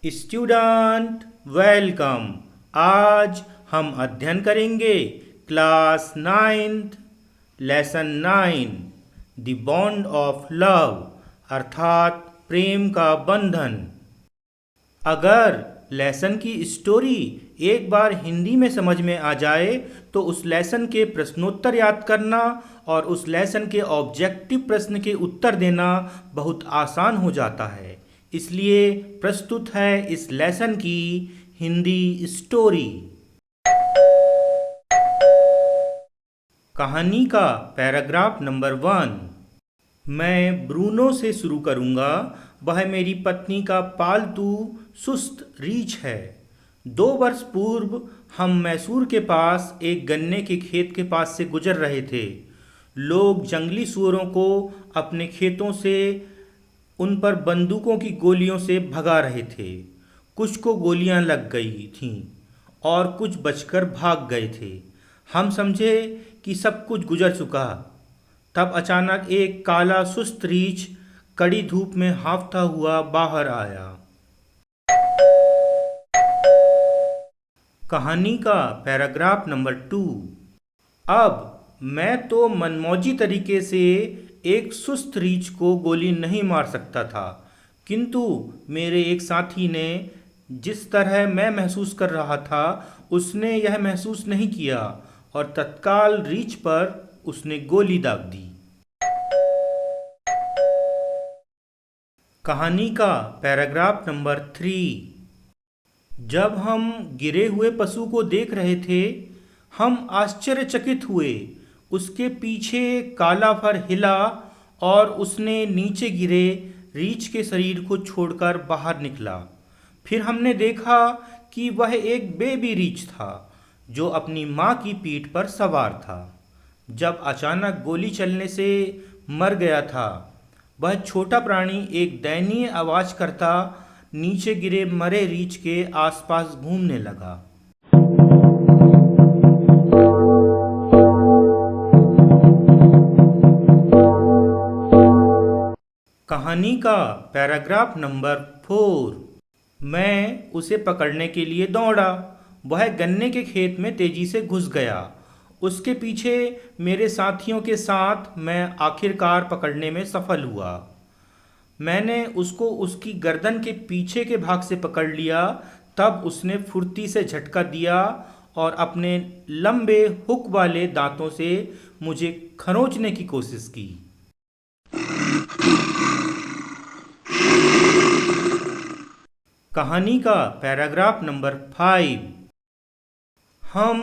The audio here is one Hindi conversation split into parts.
Student welcome. आज हम अध्ययन करेंगे class 9th lesson 9 the bond of love अर्थात प्रेम का बंधन। अगर लेसन की स्टोरी एक बार हिंदी में समझ में आ जाए तो उस लेसन के प्रश्नोत्तर याद करना और उस लेसन के ऑब्जेक्टिव प्रश्न के उत्तर देना बहुत आसान हो जाता है। इसलिए प्रस्तुत है इस लेसन की हिंदी स्टोरी। कहानी का पैराग्राफ नंबर 1। मैं ब्रूनो से शुरू करूंगा। वह मेरी पत्नी का पालतू सुस्त रीछ है। 2 वर्ष पूर्व हम मैसूर के पास एक गन्ने के खेत के पास से गुजर रहे थे। लोग जंगली सूअरों को अपने खेतों से उन पर बंदूकों की गोलियों से भगा रहे थे। कुछ को गोलियां लग गई थीं और कुछ बचकर भाग गए थे। हम समझे कि सब कुछ गुजर चुका। तब अचानक एक काला सुस्त रीछ कड़ी धूप में हांफता हुआ बाहर आया। कहानी का पैराग्राफ नंबर 2। अब मैं तो मनमौजी तरीके से एक सुस्त रीछ को गोली नहीं मार सकता था, किंतु मेरे एक साथी ने जिस तरह मैं महसूस कर रहा था उसने यह महसूस नहीं किया और तत्काल रीछ पर उसने गोली दाग दी। कहानी का पैराग्राफ नंबर 3। जब हम गिरे हुए पशु को देख रहे थे, हम आश्चर्यचकित हुए। उसके पीछे काला फर हिला और उसने नीचे गिरे रीछ के शरीर को छोड़कर बाहर निकला। फिर हमने देखा कि वह एक बेबी रीछ था जो अपनी माँ की पीठ पर सवार था। जब अचानक गोली चलने से मर गया था, वह छोटा प्राणी एक दयनीय आवाज करता नीचे गिरे मरे रीछ के आसपास घूमने लगा। कहानी का पैराग्राफ नंबर 4। मैं उसे पकड़ने के लिए दौड़ा। वह गन्ने के खेत में तेजी से घुस गया। उसके पीछे मेरे साथियों के साथ मैं आखिरकार पकड़ने में सफल हुआ। मैंने उसको उसकी गर्दन के पीछे के भाग से पकड़ लिया। तब उसने फुर्ती से झटका दिया और अपने लंबे हुक वाले दांतों से मुझे खरोंचने की कोशिश की। कहानी का पैराग्राफ नंबर 5। हम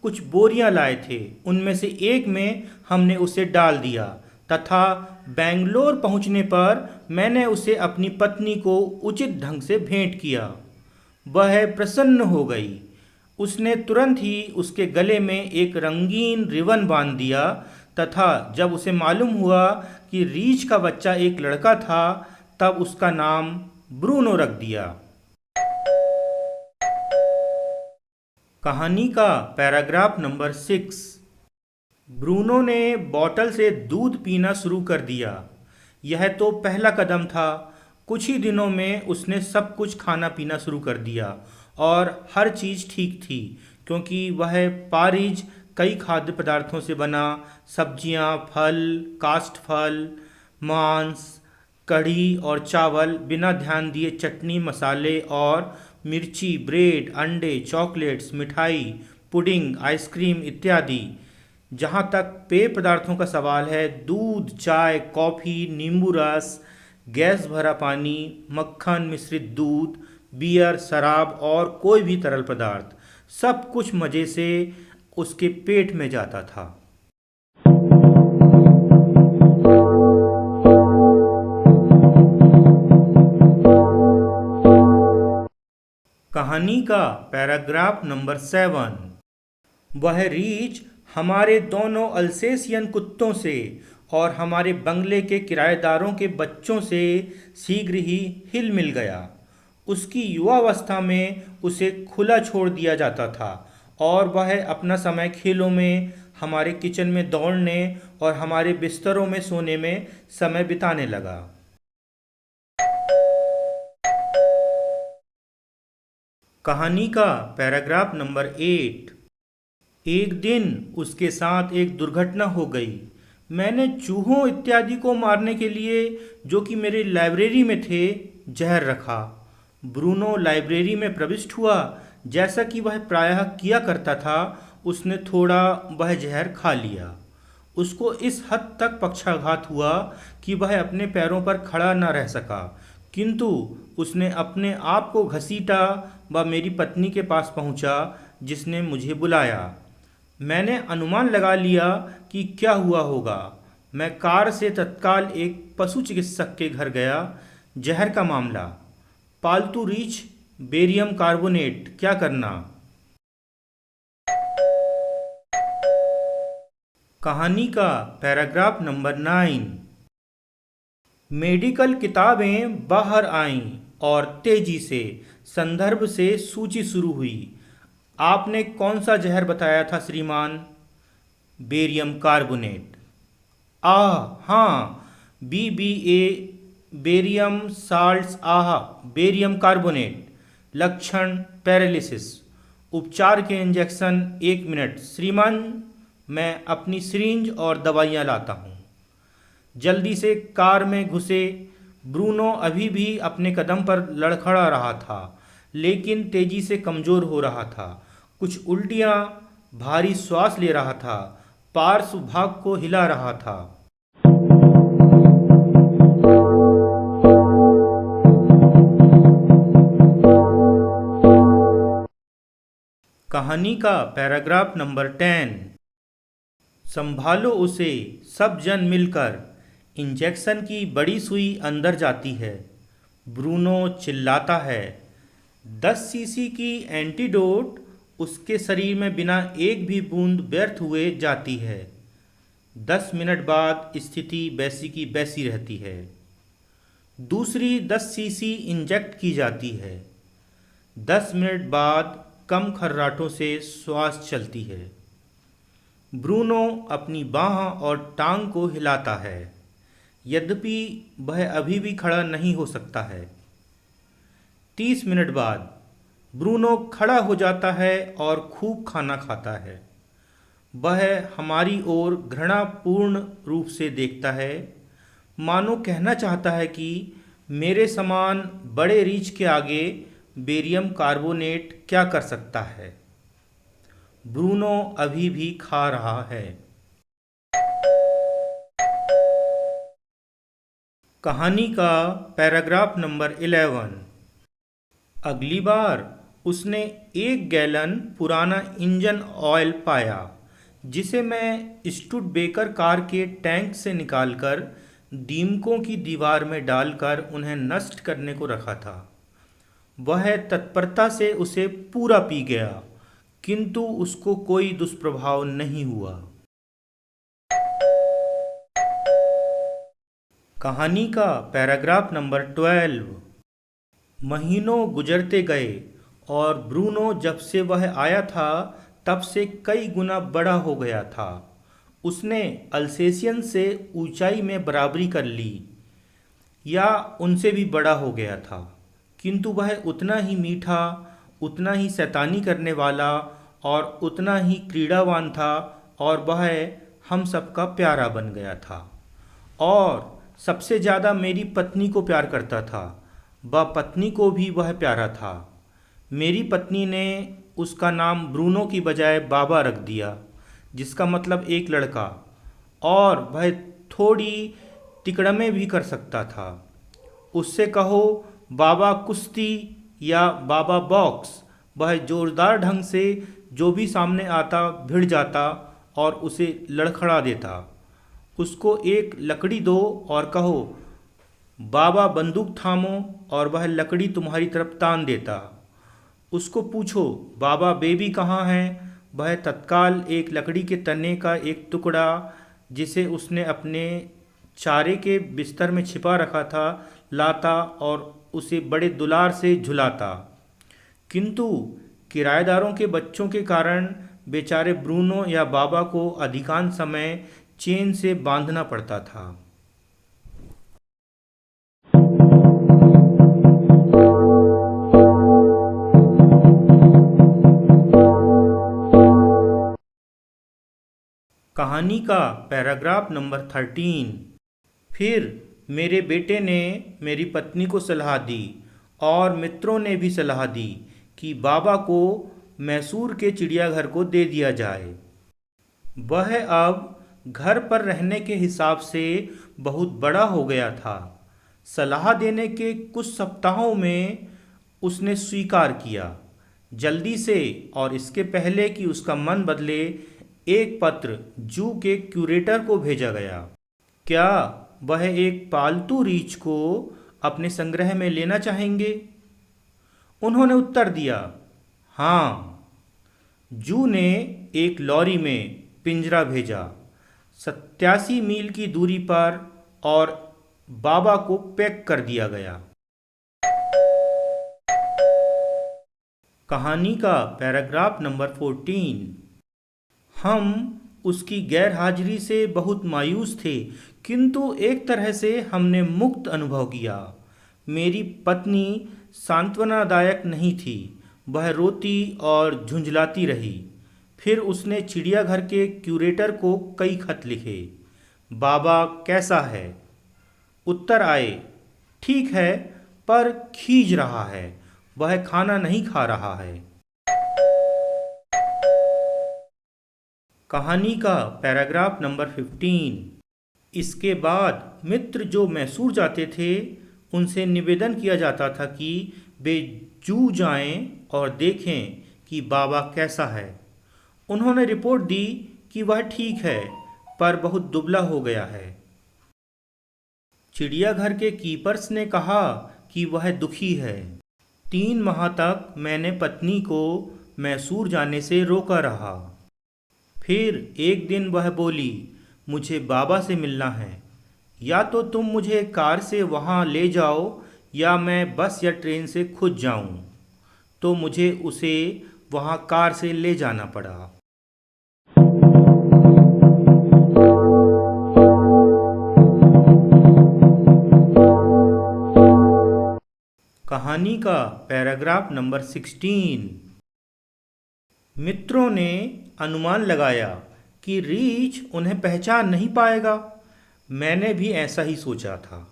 कुछ बोरियां लाए थे। उनमें से एक में हमने उसे डाल दिया तथा बेंगलोर पहुंचने पर मैंने उसे अपनी पत्नी को उचित ढंग से भेंट किया। वह प्रसन्न हो गई। उसने तुरंत ही उसके गले में एक रंगीन रिबन बांध दिया तथा जब उसे मालूम हुआ कि रीछ का बच्चा एक लड़का था, तब उसका नाम ब्रूनो रख दिया। कहानी का पैराग्राफ नंबर 6। ब्रूनो ने बॉटल से दूध पीना शुरू कर दिया। यह तो पहला कदम था। कुछ ही दिनों में उसने सब कुछ खाना पीना शुरू कर दिया और हर चीज़ ठीक थी, क्योंकि वह पारिज कई खाद्य पदार्थों से बना सब्जियां, फल, काष्ठ फल, मांस, कढ़ी और चावल, बिना ध्यान दिए चटनी, मसाले और मिर्ची, ब्रेड, अंडे, चॉकलेट्स, मिठाई, पुडिंग, आइसक्रीम इत्यादि। जहाँ तक पेय पदार्थों का सवाल है, दूध, चाय, कॉफ़ी, नींबू रस, गैस भरा पानी, मक्खन मिश्रित दूध, बियर, शराब और कोई भी तरल पदार्थ, सब कुछ मज़े से उसके पेट में जाता था। कहानी का पैराग्राफ नंबर 7। वह रीछ हमारे दोनों अल्सेशियन कुत्तों से और हमारे बंगले के किराएदारों के बच्चों से शीघ्र ही हिल मिल गया। उसकी युवावस्था में उसे खुला छोड़ दिया जाता था और वह अपना समय खेलों में, हमारे किचन में दौड़ने और हमारे बिस्तरों में सोने में समय बिताने लगा। कहानी का पैराग्राफ नंबर 8। एक दिन उसके साथ एक दुर्घटना हो गई। मैंने चूहों इत्यादि को मारने के लिए, जो कि मेरी लाइब्रेरी में थे, जहर रखा। ब्रूनो लाइब्रेरी में प्रविष्ट हुआ। जैसा कि वह प्रायः किया करता था, उसने थोड़ा वह जहर खा लिया। उसको इस हद तक पक्षाघात हुआ कि वह अपने पैरों पर खड़ा न रह सका, किंतु उसने अपने आप को घसीटा व मेरी पत्नी के पास पहुंचा, जिसने मुझे बुलाया। मैंने अनुमान लगा लिया कि क्या हुआ होगा। मैं कार से तत्काल एक पशु चिकित्सक के घर गया। जहर का मामला, पालतू रीछ, बेरियम कार्बोनेट, क्या करना। कहानी का पैराग्राफ नंबर 9। मेडिकल किताबें बाहर आईं और तेजी से संदर्भ से सूची शुरू हुई। आपने कौन सा जहर बताया था श्रीमान? Barium carbonate. आह हाँ, BBA, बेरियम साल्ट्स। आह, बेरियम कार्बोनेट। लक्षण पैरालिसिस। उपचार के इंजेक्शन 1 मिनट श्रीमान, मैं अपनी सिरिंज और दवाइयाँ लाता हूँ। जल्दी से कार में घुसे। ब्रूनो अभी भी अपने कदम पर लड़खड़ा रहा था, लेकिन तेजी से कमज़ोर हो रहा था। कुछ उल्टियाँ, भारी श्वास ले रहा था, पार्श्व भाग को हिला रहा था। कहानी का पैराग्राफ नंबर 10। संभालो उसे, सब जन मिलकर। इंजेक्शन की बड़ी सुई अंदर जाती है। ब्रूनो चिल्लाता है। 10 सीसी की एंटीडोट उसके शरीर में बिना एक भी बूंद व्यर्थ हुए जाती है। 10 मिनट बाद स्थिति वैसी की वैसी रहती है। दूसरी 10 सीसी इंजेक्ट की जाती है। 10 मिनट बाद कम खर्राटों से श्वास चलती है। ब्रूनो अपनी बाँह और टांग को हिलाता है, यद्यपि वह अभी भी खड़ा नहीं हो सकता है। 30 मिनट बाद ब्रूनो खड़ा हो जाता है और खूब खाना खाता है। वह हमारी ओर घृणापूर्ण रूप से देखता है, मानो कहना चाहता है कि मेरे समान बड़े रीछ के आगे बेरियम कार्बोनेट क्या कर सकता है। ब्रूनो अभी भी खा रहा है। कहानी का पैराग्राफ नंबर 11। अगली बार उसने 1 गैलन पुराना इंजन ऑयल पाया, जिसे मैं स्टुडबेकर कार के टैंक से निकालकर दीमकों की दीवार में डालकर उन्हें नष्ट करने को रखा था। वह तत्परता से उसे पूरा पी गया, किंतु उसको कोई दुष्प्रभाव नहीं हुआ। कहानी का पैराग्राफ नंबर 12। महीनों गुजरते गए और ब्रूनो जब से वह आया था तब से कई गुना बड़ा हो गया था। उसने अल्सेशियन से ऊंचाई में बराबरी कर ली, या उनसे भी बड़ा हो गया था, किंतु वह उतना ही मीठा, उतना ही शैतानी करने वाला और उतना ही क्रीड़ावान था, और वह हम सबका प्यारा बन गया था। और सबसे ज़्यादा मेरी पत्नी को प्यार करता था। वह पत्नी को भी वह प्यारा था। मेरी पत्नी ने उसका नाम ब्रूनो की बजाय बाबा रख दिया, जिसका मतलब एक लड़का, और वह थोड़ी तिकड़में भी कर सकता था। उससे कहो बाबा कुश्ती या बाबा बॉक्स, वह जोरदार ढंग से जो भी सामने आता भिड़ जाता और उसे लड़खड़ा देता। उसको एक लकड़ी दो और कहो बाबा बंदूक थामो, और वह लकड़ी तुम्हारी तरफ तान देता। उसको पूछो बाबा बेबी कहाँ है, वह तत्काल एक लकड़ी के तने का एक टुकड़ा, जिसे उसने अपने चारे के बिस्तर में छिपा रखा था, लाता और उसे बड़े दुलार से झुलाता। किंतु किराएदारों के बच्चों के कारण बेचारे ब्रूनो या बाबा को अधिकांश समय चेन से बांधना पड़ता था। कहानी का पैराग्राफ नंबर 13। फिर मेरे बेटे ने मेरी पत्नी को सलाह दी और मित्रों ने भी सलाह दी कि बाबा को मैसूर के चिड़ियाघर को दे दिया जाए। वह अब घर पर रहने के हिसाब से बहुत बड़ा हो गया था। सलाह देने के कुछ सप्ताहों में उसने स्वीकार किया। जल्दी से और इसके पहले कि उसका मन बदले, एक पत्र जू के क्यूरेटर को भेजा गया। क्या वह एक पालतू रीछ को अपने संग्रह में लेना चाहेंगे? उन्होंने उत्तर दिया, हाँ। जू ने एक लॉरी में पिंजरा भेजा 87 मील की दूरी पर और बाबा को पैक कर दिया गया। कहानी का पैराग्राफ नंबर 14। हम उसकी गैर हाजिरी से बहुत मायूस थे, किंतु एक तरह से हमने मुक्त अनुभव किया। मेरी पत्नी सांत्वनादायक नहीं थी, वह रोती और झुंझलाती रही। फिर उसने चिड़ियाघर के क्यूरेटर को कई खत लिखे। बाबा कैसा है? उत्तर आए, ठीक है, पर खींच रहा है, वह खाना नहीं खा रहा है। कहानी का पैराग्राफ नंबर 15। इसके बाद मित्र जो मैसूर जाते थे, उनसे निवेदन किया जाता था कि वे जू जाएं और देखें कि बाबा कैसा है। उन्होंने रिपोर्ट दी कि वह ठीक है, पर बहुत दुबला हो गया है। चिड़ियाघर के कीपर्स ने कहा कि वह दुखी है। 3 माह तक मैंने पत्नी को मैसूर जाने से रोका रहा। फिर एक दिन वह बोली, मुझे बाबा से मिलना है। या तो तुम मुझे कार से वहाँ ले जाओ या मैं बस या ट्रेन से खुद जाऊँ। तो मुझे उसे वहाँ कार से ले जाना पड़ा। कहानी का पैराग्राफ नंबर 16। मित्रों ने अनुमान लगाया कि रीछ उन्हें पहचान नहीं पाएगा। मैंने भी ऐसा ही सोचा था,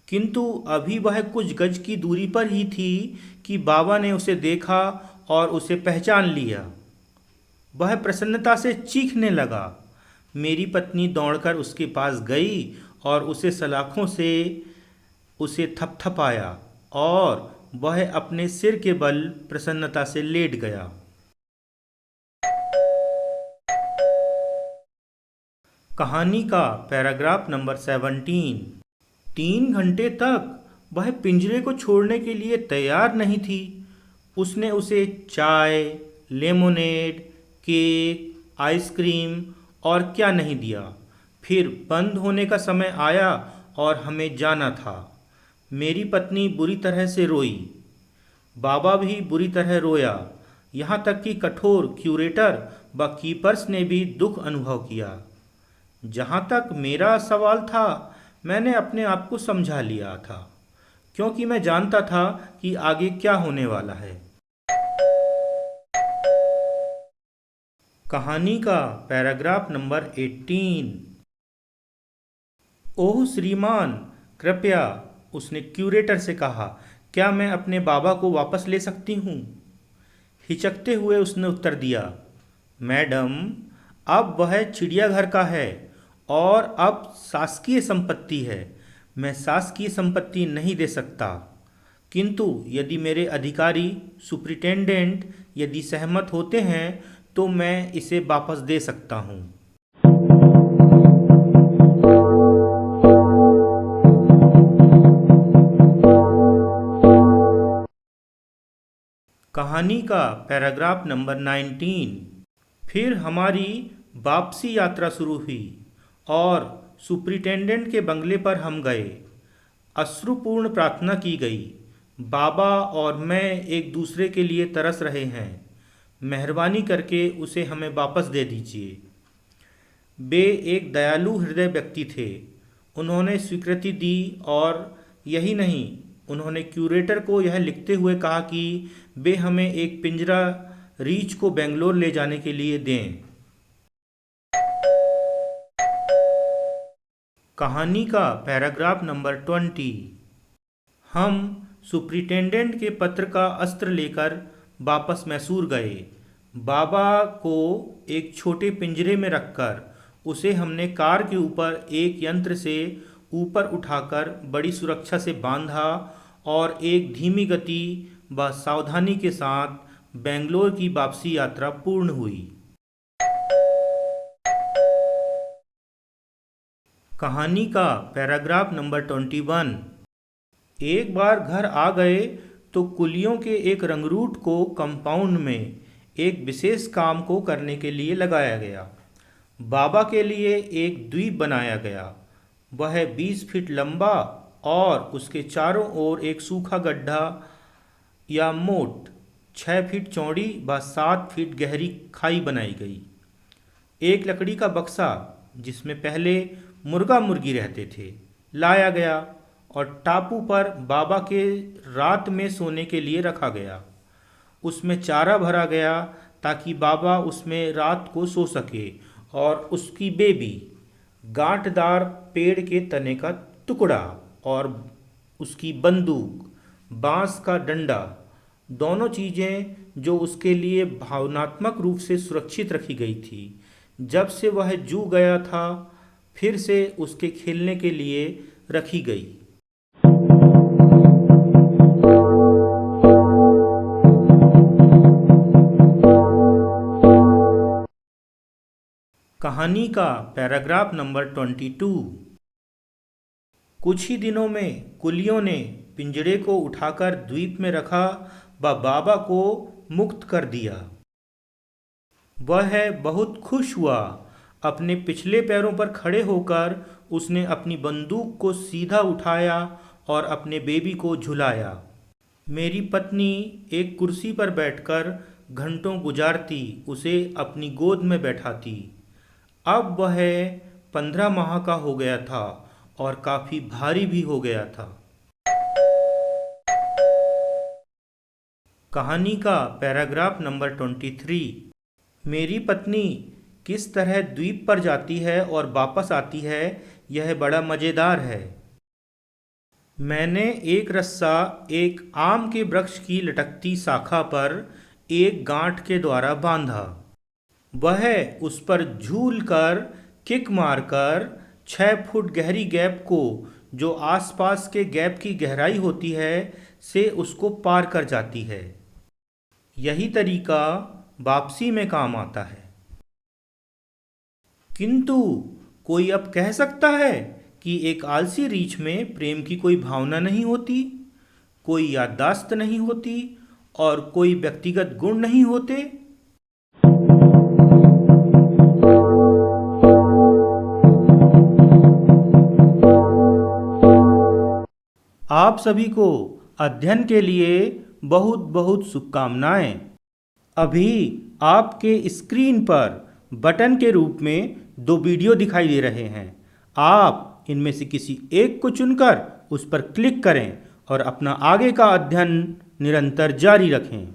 किंतु अभी वह कुछ गज की दूरी पर ही थी कि बाबा ने उसे देखा और उसे पहचान लिया। वह प्रसन्नता से चीखने लगा। मेरी पत्नी दौड़कर उसके पास गई और उसे सलाखों से उसे थपथपाया और वह अपने सिर के बल प्रसन्नता से लेट गया। कहानी का पैराग्राफ नंबर 17। 3 घंटे तक वह पिंजरे को छोड़ने के लिए तैयार नहीं थी। उसने उसे चाय, लेमोनेड, केक, आइसक्रीम और क्या नहीं दिया। फिर बंद होने का समय आया और हमें जाना था। मेरी पत्नी बुरी तरह से रोई। बाबा भी बुरी तरह रोया। यहाँ तक कि कठोर क्यूरेटर व कीपर्स ने भी दुख अनुभव किया। जहाँ तक मेरा सवाल था, मैंने अपने आप को समझा लिया था, क्योंकि मैं जानता था कि आगे क्या होने वाला है। कहानी का पैराग्राफ नंबर 18। ओह श्रीमान, कृपया, उसने क्यूरेटर से कहा, क्या मैं अपने बाबा को वापस ले सकती हूँ? हिचकते हुए उसने उत्तर दिया, मैडम, अब वह चिड़ियाघर का है और अब शासकीय संपत्ति है। मैं शासकीय संपत्ति नहीं दे सकता, किंतु यदि मेरे अधिकारी सुपरिटेंडेंट यदि सहमत होते हैं तो मैं इसे वापस दे सकता हूँ। कहानी का पैराग्राफ नंबर 19। फिर हमारी वापसी यात्रा शुरू हुई और सुपरिटेंडेंट के बंगले पर हम गए। अश्रुपूर्ण प्रार्थना की गई। बाबा और मैं एक दूसरे के लिए तरस रहे हैं। मेहरबानी करके उसे हमें वापस दे दीजिए। वे एक दयालु हृदय व्यक्ति थे। उन्होंने स्वीकृति दी और यही नहीं, उन्होंने क्यूरेटर को यह लिखते हुए कहा कि वे हमें एक पिंजरा रीछ को बेंगलोर ले जाने के लिए दें। कहानी का पैराग्राफ नंबर 20। हम सुप्रिटेंडेंट के पत्र का अस्त्र लेकर वापस मैसूर गए। बाबा को एक छोटे पिंजरे में रखकर उसे हमने कार के ऊपर एक यंत्र से ऊपर उठाकर बड़ी सुरक्षा से बांधा और एक धीमी गति व सावधानी के साथ बेंगलोर की वापसी यात्रा पूर्ण हुई। कहानी का पैराग्राफ नंबर 21। एक बार घर आ गए तो कुलियों के एक रंगरूट को कंपाउंड में एक विशेष काम को करने के लिए लगाया गया। बाबा के लिए एक द्वीप बनाया गया। वह 20 फीट लंबा और उसके चारों ओर एक सूखा गड्ढा या मोट 6 फीट चौड़ी व 7 फीट गहरी खाई बनाई गई। एक लकड़ी का बक्सा जिसमें पहले मुर्गा मुर्गी रहते थे लाया गया और टापू पर बाबा के रात में सोने के लिए रखा गया। उसमें चारा भरा गया ताकि बाबा उसमें रात को सो सके और उसकी बेबी गांठदार पेड़ के तने का टुकड़ा और उसकी बंदूक बांस का डंडा, दोनों चीज़ें जो उसके लिए भावनात्मक रूप से सुरक्षित रखी गई थी जब से वह जू गया था, फिर से उसके खेलने के लिए रखी गई। कहानी का पैराग्राफ नंबर 22। कुछ ही दिनों में कुलियों ने पिंजरे को उठाकर द्वीप में रखा व बाबा को मुक्त कर दिया। वह बहुत खुश हुआ। अपने पिछले पैरों पर खड़े होकर उसने अपनी बंदूक को सीधा उठाया और अपने बेबी को झुलाया। मेरी पत्नी एक कुर्सी पर बैठकर घंटों गुजारती उसे अपनी गोद में बैठाती। अब वह 15 माह का हो गया था और काफ़ी भारी भी हो गया था। कहानी का पैराग्राफ नंबर 23। मेरी पत्नी किस तरह द्वीप पर जाती है और वापस आती है, यह बड़ा मज़ेदार है। मैंने एक रस्सा एक आम के वृक्ष की लटकती शाखा पर एक गांठ के द्वारा बांधा। वह उस पर झूलकर किक मारकर 6 फुट गहरी गैप को, जो आसपास के गैप की गहराई होती है, से उसको पार कर जाती है। यही तरीका वापसी में काम आता है। किंतु कोई अब कह सकता है कि एक आलसी रीछ में प्रेम की कोई भावना नहीं होती, कोई याददाश्त नहीं होती और कोई व्यक्तिगत गुण नहीं होते। आप सभी को अध्ययन के लिए बहुत बहुत शुभकामनाएं। अभी आपके स्क्रीन पर बटन के रूप में 2 वीडियो दिखाई दे रहे हैं। आप इनमें से किसी एक को चुनकर उस पर क्लिक करें और अपना आगे का अध्ययन निरंतर जारी रखें।